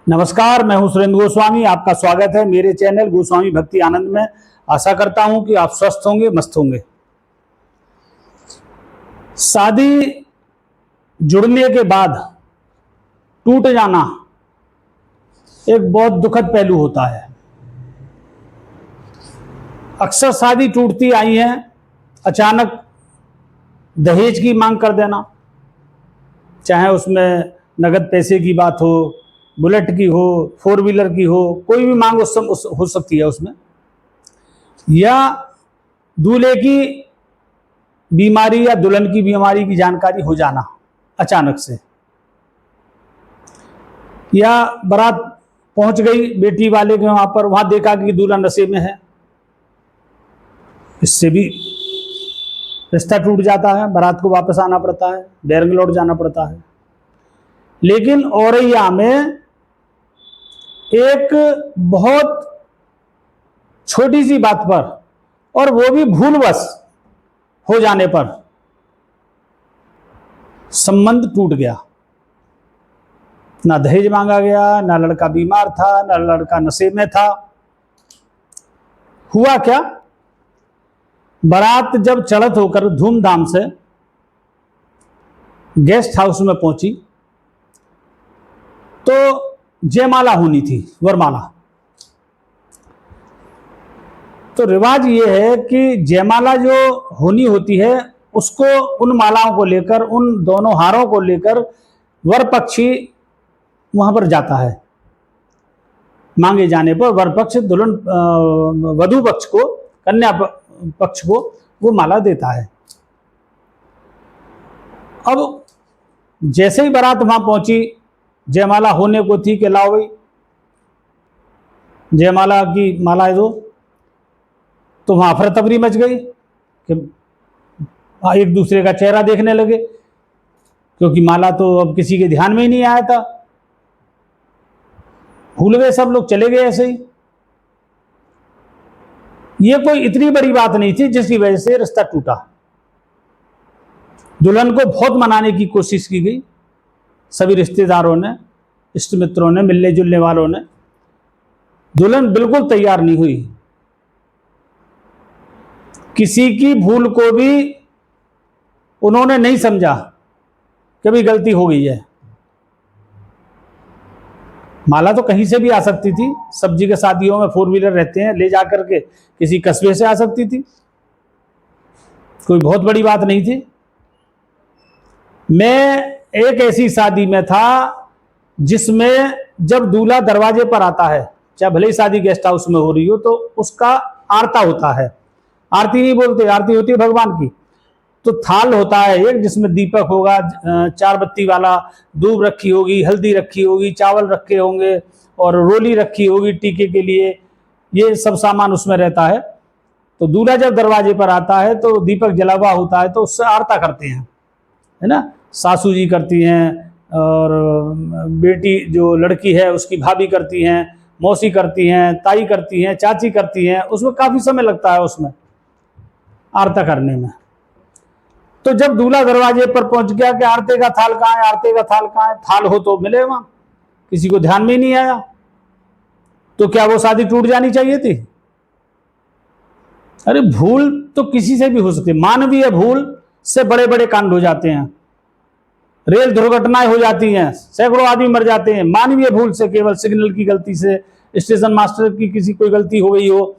नमस्कार, मैं हूं सुरेंद्र गोस्वामी। आपका स्वागत है मेरे चैनल गोस्वामी भक्ति आनंद में। आशा करता हूं कि आप स्वस्थ होंगे, मस्त होंगे। शादी जुड़ने के बाद टूट जाना एक बहुत दुखद पहलू होता है। अक्सर शादी टूटती आई है अचानक दहेज की मांग कर देना, चाहे उसमें नगद पैसे की बात हो, बुलेट की हो, 4 व्हीलर की हो, कोई भी मांग हो सकती है उसमें, या दूल्हे की बीमारी या दुल्हन की बीमारी की जानकारी हो जाना अचानक से, या बारात पहुंच गई बेटी वाले के वहां पर, वहां देखा कि दूल्हा नशे में है, इससे भी रिश्ता टूट जाता है, बारात को वापस आना पड़ता है, बैरंग लौट जाना पड़ता है। लेकिन औरैया में एक बहुत छोटी सी बात पर, और वो भी भूलवश हो जाने पर, संबंध टूट गया। ना दहेज मांगा गया, ना लड़का बीमार था, ना लड़का नशे में था। हुआ क्या, बारात जब चढ़त होकर धूमधाम से गेस्ट हाउस में पहुंची तो जयमाला होनी थी, वरमाला। तो रिवाज ये है कि जयमाला जो होनी होती है उसको, उन मालाओं को लेकर, उन दोनों हारों को लेकर वर पक्षी वहां पर जाता है। मांगे जाने पर वर पक्ष दुल्हन वधू पक्ष को, कन्या पक्ष को वो माला देता है। अब जैसे ही बारात वहां पहुंची, जयमाला होने को थी कि लाओ भाई जयमाला की माला दो, तो वहां अफरा तफरी मच गई कि एक दूसरे का चेहरा देखने लगे, क्योंकि माला तो अब किसी के ध्यान में ही नहीं आया था। भूल गए सब लोग, चले गए ऐसे ही। ये कोई इतनी बड़ी बात नहीं थी जिसकी वजह से रिश्ता टूटा। दुल्हन को बहुत मनाने की कोशिश की गई, सभी रिश्तेदारों ने, इष्ट मित्रों ने, मिलने जुलने वालों ने। दुल्हन बिल्कुल तैयार नहीं हुई। किसी की भूल को भी उन्होंने नहीं समझा कि भाई गलती हो गई है। माला तो कहीं से भी आ सकती थी, सब्जी के शादियों में 4 व्हीलर रहते हैं, ले जाकर के किसी कस्बे से आ सकती थी, कोई बहुत बड़ी बात नहीं थी। मैं एक ऐसी शादी में था जिसमें जब दूल्हा दरवाजे पर आता है, चाहे भले ही शादी गेस्ट हाउस में हो रही हो, तो उसका आरता होता है। आरती नहीं बोलते, आरती होती है भगवान की। तो थाल होता है एक, जिसमें दीपक होगा, 4 बत्ती वाला, दूब रखी होगी, हल्दी रखी होगी, चावल रखे होंगे, और रोली रखी होगी टीके के लिए। ये सब सामान उसमें रहता है। तो दूल्हा जब दरवाजे पर आता है तो दीपक जला हुआ होता है, तो उससे आरता करते हैं, है ना। सासू जी करती हैं, और बेटी जो लड़की है उसकी भाभी करती हैं, मौसी करती हैं, ताई करती हैं, चाची करती हैं। उसमें काफ़ी समय लगता है उसमें आरता करने में। तो जब दूल्हा दरवाजे पर पहुंच गया कि आरते का थाल कहाँ है, आरते का थाल कहाँ है, थाल हो तो मिले वहां, किसी को ध्यान में ही नहीं आया। तो क्या वो शादी टूट जानी चाहिए थी? अरे भूल तो किसी से भी हो सकती है। मानवीय भूल से बड़े बड़े कांड हो जाते हैं, रेल दुर्घटनाएं हो जाती हैं, सैकड़ों आदमी मर जाते हैं मानवीय भूल से। केवल सिग्नल की गलती से, स्टेशन मास्टर की किसी कोई गलती हो गई हो,